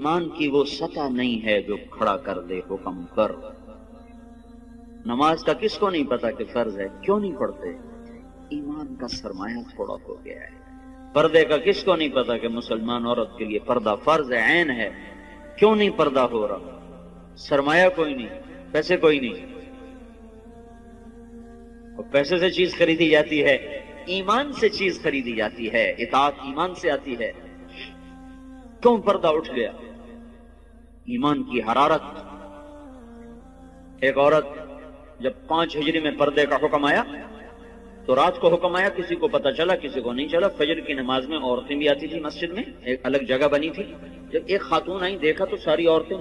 ایمان کی وہ سطح نہیں ہے جو کھڑا کر دے حکم پر۔ نماز کا کس کو نہیں پتا کہ فرض ہے، کیوں نہیں پڑھتے؟ ایمان کا سرمایہ تھوڑا ہو گیا ہے۔ پردے کا کس کو نہیں پتا کہ مسلمان عورت کے لیے پردہ فرض ہے، عین ہے، کیوں نہیں پردہ ہو رہا؟ سرمایہ کوئی نہیں، پیسے کوئی نہیں، اور پیسے سے چیز خریدی جاتی ہے، ایمان سے چیز خریدی جاتی ہے، اطاعت ایمان سے آتی ہے، کیوں پردہ اٹھ گیا؟ ایمان کی حرارت۔ ایک عورت جب 5 ہجری میں پردے کا حکم آیا تو رات کو حکم آیا، کسی کو پتا چلا کسی کو نہیں چلا۔ فجر کی نماز میں عورتیں بھی آتی تھی مسجد میں، ایک الگ جگہ بنی تھی۔ جب ایک خاتون آئی، دیکھا تو ساری عورتیں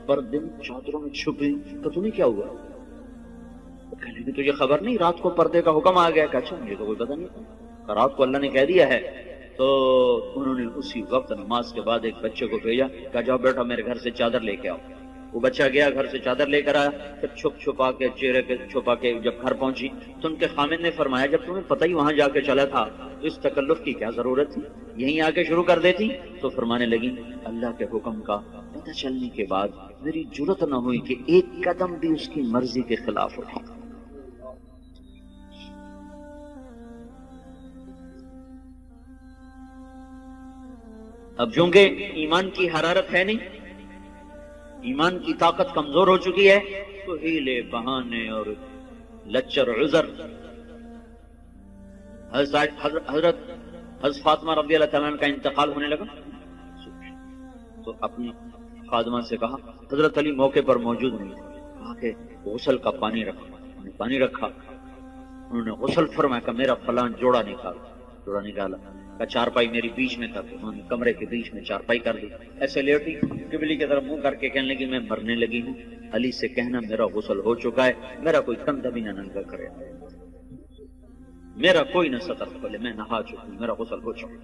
پردے میں چادروں میں چھپی، تو تمہیں کیا ہوا؟ کہنے کہ تجھے خبر نہیں رات کو پردے کا حکم آ گیا؟ کہ اچھا مجھے تو کوئی پتہ نہیں تھا، رات کو اللہ نے کہہ دیا ہے۔ تو انہوں نے اسی وقت نماز کے بعد ایک بچے کو بھیجا، کہا جاؤ بیٹا میرے گھر سے چادر لے کے آؤ۔ وہ بچہ گیا، گھر سے چادر لے کر آیا، پھر چھپ چھپا کے چہرے کے چھپا کے جب گھر پہنچی تو ان کے خامد نے فرمایا جب تمہیں پتہ ہی وہاں جا کے چلا تھا تو اس تکلف کی کیا ضرورت تھی، یہیں آ کے شروع کر دیتی۔ تو فرمانے لگی اللہ کے حکم کا پتہ چلنے کے بعد میری جرت نہ ہوئی کہ ایک قدم بھی اس کی مرضی کے خلاف اٹھا۔ اب چونکہ ایمان کی حرارت ہے نہیں، ایمان کی طاقت کمزور ہو چکی ہے، تو ہیلے بہانے اور لچر عذر۔ حضرت فاطمہ رضی اللہ تعالیٰ عنہ کا انتقال ہونے لگا تو اپنی خادمہ سے کہا، حضرت علی موقع پر موجود نہیں تھے، کہا کہ غسل کا پانی رکھا، پانی رکھا، انہوں نے غسل فرمایا کہ میرا فلاں جوڑا نکالا، کہ چارپائی میری بیچ میں کر دی، انہوں نے کمرے کے بیچ میں چارپائی کر دی، ایسے لیٹی، قبلے کی طرف منہ کر کے کہنے لگی میں مرنے لگی ہوں، علی سے کہنا میرا غسل ہو چکا ہے، میرا کوئی کندھا بھی نہ ننگا کرے، میرا کوئی نہ سطر کھولے، میں نہا چکی ہوں، میرا غسل ہو چکا۔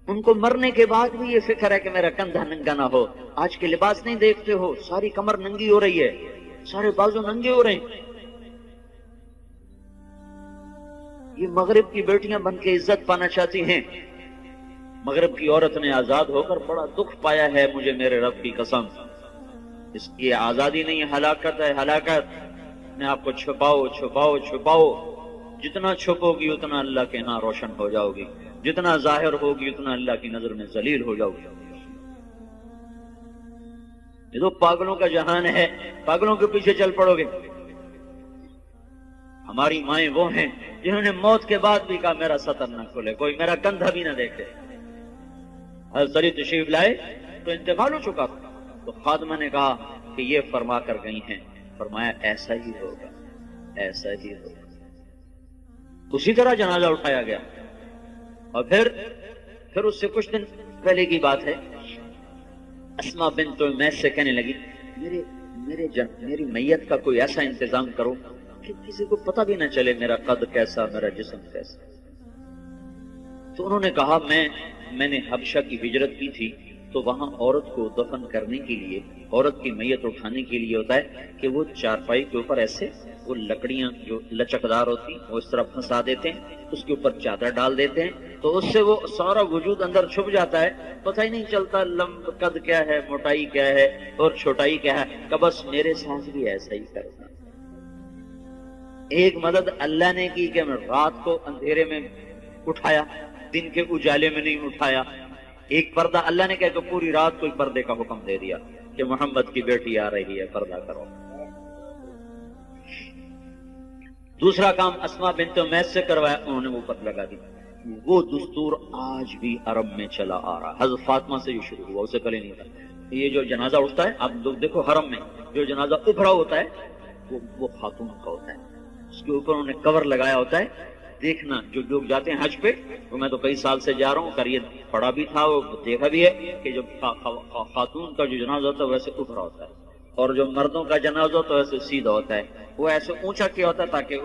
ان کو مرنے کے بعد بھی یہ فکر ہے کہ میرا کندھا ننگا نہ ہو۔ آج کے لباس نہیں دیکھتے ہو، ساری کمر ننگی ہو رہی ہے، سارے بازو ننگے ہو رہے ہیں۔ یہ مغرب کی بیٹیاں بن کے عزت پانا چاہتی ہیں۔ مغرب کی عورت نے آزاد ہو کر بڑا دکھ پایا ہے، مجھے میرے رب کی قسم، اس کی آزادی نہیں، ہلاکت ہے، ہلاکت۔ میں آپ کو چھپاؤ چھپاؤ چھپاؤ، جتنا چھپو گی اتنا اللہ کے ہاں روشن ہو جاؤ گی، جتنا ظاہر ہوگی اتنا اللہ کی نظر میں ذلیل ہو جاؤ گی۔ یہ تو پاگلوں کا جہان ہے، پاگلوں کے پیچھے چل پڑو گے۔ ہماری مائیں وہ ہیں جنہوں نے موت کے بعد بھی کہا میرا سطر نہ کھلے، کوئی میرا کندھا بھی نہ دیکھے۔ حضرت علی تشریف لائے تو انتقال ہو چکا تھا، تو خادمہ نے کہا کہ یہ فرما کر گئی ہیں، فرمایا ایسا ہی ہوگا، ایسا ہی ہوگا۔ اسی طرح جنازہ اٹھایا گیا، اور پھر اس سے کچھ دن پہلے کی بات ہے، اسماء بنت امیس سے کہنے لگی میری میت کا کوئی ایسا انتظام کرو کہ کسی کو پتہ بھی نہ چلے میرا قد کیسا، میرا جسم کیسا۔ تو انہوں نے کہا میں نے حبشہ کی ہجرت کی تھی، تو وہاں عورت کو دفن کرنے کے لیے، عورت کی میت اٹھانے کے لیے ہوتا ہے کہ وہ چارپائی کے اوپر ایسے وہ لکڑیاں جو لچکدار ہوتی وہ اس طرح پھنسا دیتے ہیں، اس کے اوپر چادر ڈال دیتے ہیں، تو اس سے وہ سارا وجود اندر چھپ جاتا ہے، پتہ ہی نہیں چلتا قد کیا ہے، موٹائی کیا ہے اور چھوٹائی کیا ہے۔ کہ بس میرے ساتھ بھی ایسا ہی کرنا۔ ایک مدد اللہ نے کی کہ میں رات کو اندھیرے میں اٹھایا، دن کے اجالے میں نہیں اٹھایا۔ ایک پردہ اللہ نے کہا کہ پوری رات کو پردے کا حکم دے دیا کہ محمد کی بیٹی آ رہی ہے، پردہ کرو۔ دوسرا کام اسماء بنت امیس سے کروایا، انہوں نے وہ پت لگا دی۔ وہ دستور آج بھی عرب میں چلا آ رہا، حضرت فاطمہ سے یہ شروع ہوا، اسے پہلے نہیں تھا۔ یہ جو جنازہ اٹھتا ہے، آپ لوگ دیکھو حرم میں جو جنازہ ابھرا ہوتا ہے وہ خاتون کا ہوتا ہے، اس کے اوپر انہوں نے کور لگایا ہوتا ہے۔ دیکھنا جو لوگ جاتے ہیں حج پہ، تو میں تو کئی سال سے جا رہا ہوں، کر یہ پڑھا بھی تھا وہ دیکھا بھی ہے کہ جو خاتون کا جو جنازہ ہوتا ہے ویسے ابھرا ہوتا ہے، اور جو مردوں کا جنازہ ہوتا ہے ویسے سیدھا ہوتا ہے۔ وہ ایسے اونچا کیا ہوتا ہے تاکہ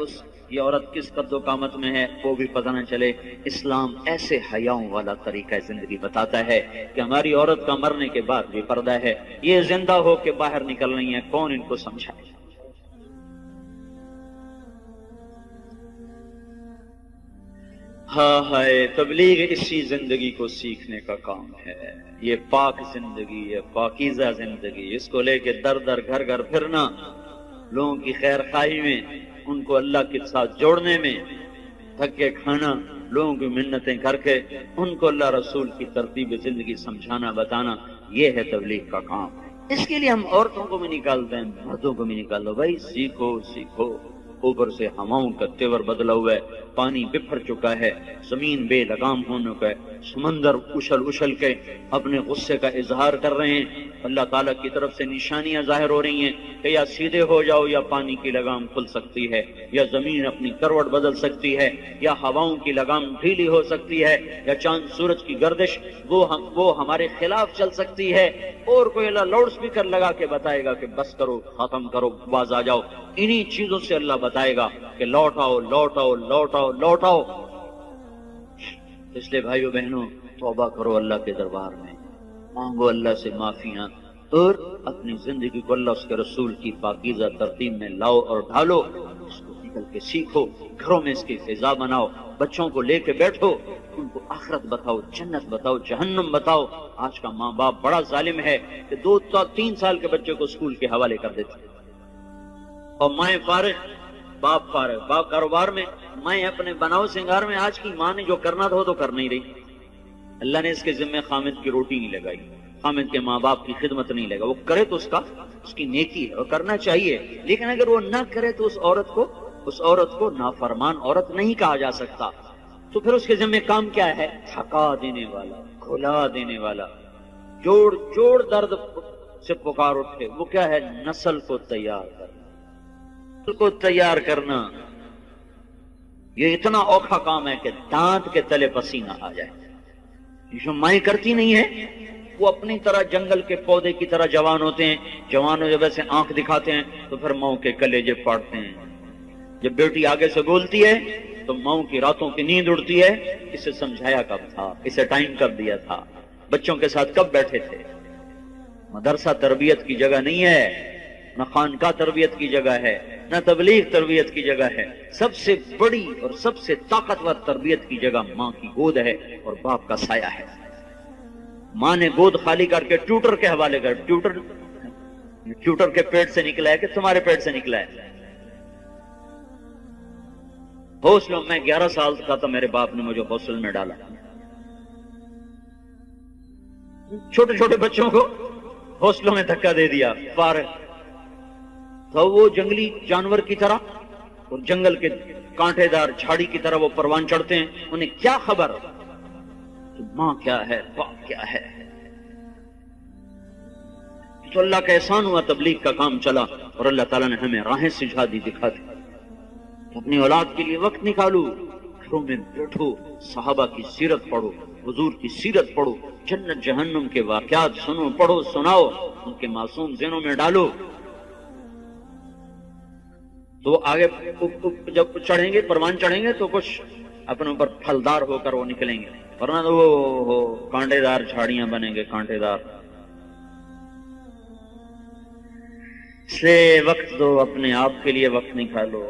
یہ عورت کس قد و قامت میں ہے وہ بھی پتہ نہ چلے۔ اسلام ایسے حیاؤں والا طریقہ زندگی بتاتا ہے کہ ہماری عورت کا مرنے کے بعد بھی پردہ ہے، یہ زندہ ہو کے باہر نکل رہی ہیں، کون ان کو سمجھائے؟ ہاں ہائے، تبلیغ اسی زندگی کو سیکھنے کا کام ہے، یہ پاک زندگی، یہ پاکیزہ زندگی، اس کو لے کے در در گھر گھر پھرنا، لوگوں کی خیر خواہی میں، ان کو اللہ کے ساتھ جوڑنے میں، دھکے کھانا، لوگوں کی منتیں کر کے ان کو اللہ رسول کی ترتیب زندگی سمجھانا بتانا، یہ ہے تبلیغ کا کام۔ اس کے لیے ہم عورتوں کو بھی نکالتے ہیں، مردوں کو بھی نکال دو، بھائی سیکھو سیکھو۔ اوپر سے ہواؤں کا تیور بدلا ہوا ہے، پانی بپھر چکا ہے، زمین بے لگام ہونے کا ہے، سمندر اچھل اچھل کے اپنے غصے کا اظہار کر رہے ہیں، اللہ تعالیٰ کی طرف سے نشانیاں ظاہر ہو رہی ہیں کہ یا سیدھے ہو جاؤ یا پانی کی لگام کھل سکتی ہے، یا زمین اپنی کروٹ بدل سکتی ہے، یا ہواؤں کی لگام ڈھیلی ہو سکتی ہے، یا چاند سورج کی گردش وہ ہمارے خلاف چل سکتی ہے، اور کوئی اللہ لاؤڈ سپیکر لگا کے بتائے گا کہ بس کرو، ختم کرو، باز آ جاؤ۔ انہی چیزوں سے اللہ بتائے گا کہ لوٹ آؤ لوٹ آؤ لوٹ آؤ لوٹ آؤ۔ اس لیے بھائیو بہنوں، توبہ کرو اللہ کے دربار میں، مانگو اللہ سے معافیاں، اور اپنی زندگی کو اللہ اس کے رسول کی پاکیزہ ترتیب میں لاؤ اور ڈھالو، اس کو نکل کے سیکھو، گھروں میں اس کی فضا بناؤ، بچوں کو لے کے بیٹھو، ان کو آخرت بتاؤ، جنت بتاؤ، جہنم بتاؤ۔ آج کا ماں باپ بڑا ظالم ہے کہ 2-3 سال کے بچے کو اسکول کے حوالے کر دیتے، اور مائیں فارغ، باپ فارغ، باپ کاروبار میں، مائیں اپنے بناؤ سنگار میں۔ آج کی ماں نے جو کرنا تھا وہ تو کر نہیں رہی، اللہ نے اس کے ذمہ خامد کی روٹی نہیں لگائی، خامد کے ماں باپ کی خدمت نہیں لگا، وہ کرے تو اس کی نیکی ہے اور کرنا چاہیے، لیکن اگر وہ نہ کرے تو اس عورت کو نافرمان عورت نہیں کہا جا سکتا۔ تو پھر اس کے ذمہ کام کیا ہے؟ تھکا دینے والا، کھلا دینے والا، جوڑ درد سے پکار اٹھے، وہ کیا ہے؟ نسل کو تیار کرنا۔ یہ اتنا اوکھا کام ہے کہ دانت کے تلے پسینہ آ جائے۔ جو مائیں کرتی نہیں ہے، وہ اپنی طرح جنگل کے پودے کی طرح جوان ہوتے ہیں، جوانوں جب ایسے آنکھ دکھاتے ہیں تو پھر ماؤں کے کلیجے پاڑتے ہیں۔ جب بیٹی آگے سے بولتی ہے تو ماؤں کی راتوں کی نیند اڑتی ہے، اسے سمجھایا کب تھا، اسے ٹائم کب دیا تھا، بچوں کے ساتھ کب بیٹھے تھے۔ مدرسہ تربیت کی جگہ نہیں ہے، نہ خانقاہ تربیت کی جگہ ہے، نہ تبلیغ تربیت کی جگہ ہے۔ سب سے بڑی اور سب سے طاقتور تربیت کی جگہ ماں کی گود ہے اور باپ کا سایہ ہے۔ ماں نے گود خالی کر کے ٹیوٹر کے حوالے کر، ٹیوٹر کے پیٹ سے نکلا ہے کہ تمہارے پیٹ سے نکلا ہے؟ حوصلوں میں 11 سال کا تھا، میرے باپ نے مجھے حوصل میں ڈالا۔ چھوٹے چھوٹے بچوں کو حوصلوں میں دھکا دے دیا، فارغ تو وہ جنگلی جانور کی طرح اور جنگل کے کانٹے دار جھاڑی کی طرح وہ پروان چڑھتے ہیں، انہیں کیا خبر کہ ماں کیا ہے، باپ کیا ہے۔ تو اللہ کا احسان ہوا، تبلیغ کا کام چلا اور اللہ تعالیٰ نے ہمیں راہیں سجھا دی، دکھا دی۔ اپنی اولاد کے لیے وقت نکالو، گھروں میں بیٹھو، صحابہ کی سیرت پڑھو، حضور کی سیرت پڑھو، جنت جہنم کے واقعات سنو، پڑھو، سناؤ، ان کے معصوم ذہنوں میں ڈالو، تو آگے جب چڑھیں گے، پروان چڑھیں گے تو کچھ اپنے اوپر پھلدار ہو کر وہ نکلیں گے، ورنہ تو وہ کانٹے دار جھاڑیاں بنیں گے، کانٹے دار۔ اس لیے وقت دو، اپنے آپ کے لیے وقت نکالو،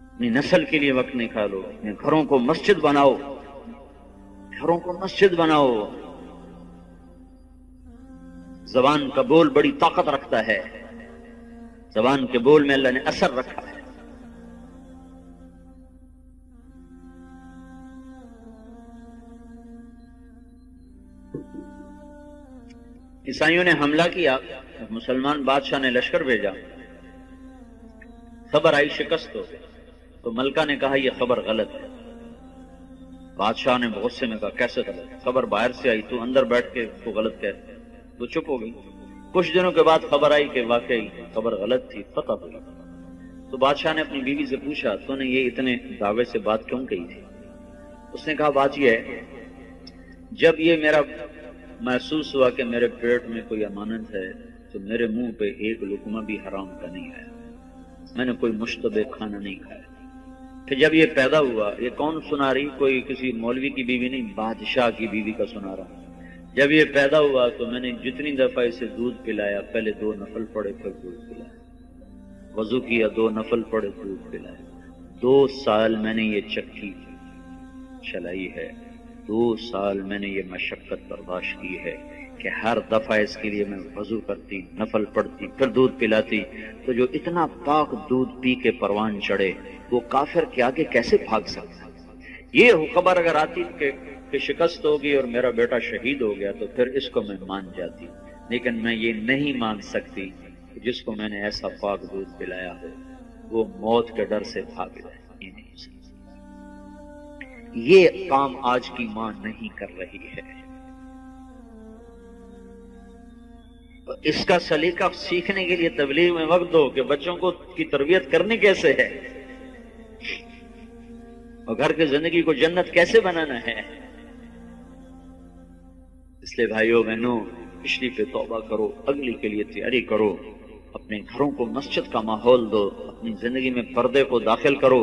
اپنی نسل کے لیے وقت نکالو، اپنے گھروں کو مسجد بناؤ، گھروں کو مسجد بناؤ۔ زبان کا بول بڑی طاقت رکھتا ہے، زبان کے بول میں اللہ نے اثر رکھا ہے۔ عیسائیوں نے حملہ کیا، مسلمان بادشاہ نے لشکر بھیجا، خبر آئی شکست ہو، تو ملکہ نے کہا یہ خبر غلط ہے۔ بادشاہ نے غصے میں کہا کیسے غلط؟ خبر باہر سے آئی، تو اندر بیٹھ کے تو غلط کہتے، تو چپ ہو گئی۔ کچھ دنوں کے بعد خبر آئی کہ واقعی خبر غلط تھی، فتح ہوئی۔ تو بادشاہ نے اپنی بیوی سے پوچھا تو نے یہ اتنے دعوے سے بات کیوں کہی تھی؟ اس نے کہا بات یہ ہے، جب یہ میرا محسوس ہوا کہ میرے پیٹ میں کوئی امانت ہے تو میرے منہ پہ ایک لقمہ بھی حرام کا نہیں آیا، میں نے کوئی مشتبہ کھانا نہیں کھایا۔ کہ جب یہ پیدا ہوا، یہ کون سنا رہی؟ کوئی کسی مولوی کی بیوی نہیں، بادشاہ کی بیوی کا سنا رہا۔ جب یہ پیدا ہوا تو میں نے جتنی دفعہ اسے دودھ پلایا، پہلے 2 نفل پڑے پھر دودھ پلایا، وضو کیا 2 نفل پڑے دودھ پلایا، 2 سال میں نے یہ چکی چلائی ہے، 2 سال میں نے یہ مشقت برداشت کی ہے کہ ہر دفعہ اس کے لیے میں وضو کرتی، نفل پڑھتی، پھر دودھ پلاتی، تو جو اتنا پاک دودھ پی کے پروان چڑھے وہ کافر کے آگے کیسے بھاگ سکتا؟ یہ خبر اگر آتی کہ شکست ہوگی اور میرا بیٹا شہید ہو گیا تو پھر اس کو میں مان جاتی، لیکن میں یہ نہیں مان سکتی کہ جس کو میں نے ایسا پاک دودھ پلایا ہو وہ موت کے ڈر سے بھاگ جائے۔ یہ نہیں سکتی، یہ کام آج کی ماں نہیں کر رہی ہے۔ اس کا سلیقہ سیکھنے کے لیے تبلیغ میں وقت دو کہ بچوں کو کی تربیت کرنی کیسے ہے اور گھر کی زندگی کو جنت کیسے بنانا ہے۔ اس لیے بھائیوں بہنوں، پچھلی پہ توبہ کرو، اگلی کے لیے تیاری کرو، اپنے گھروں کو مسجد کا ماحول دو، اپنی زندگی میں پردے کو داخل کرو،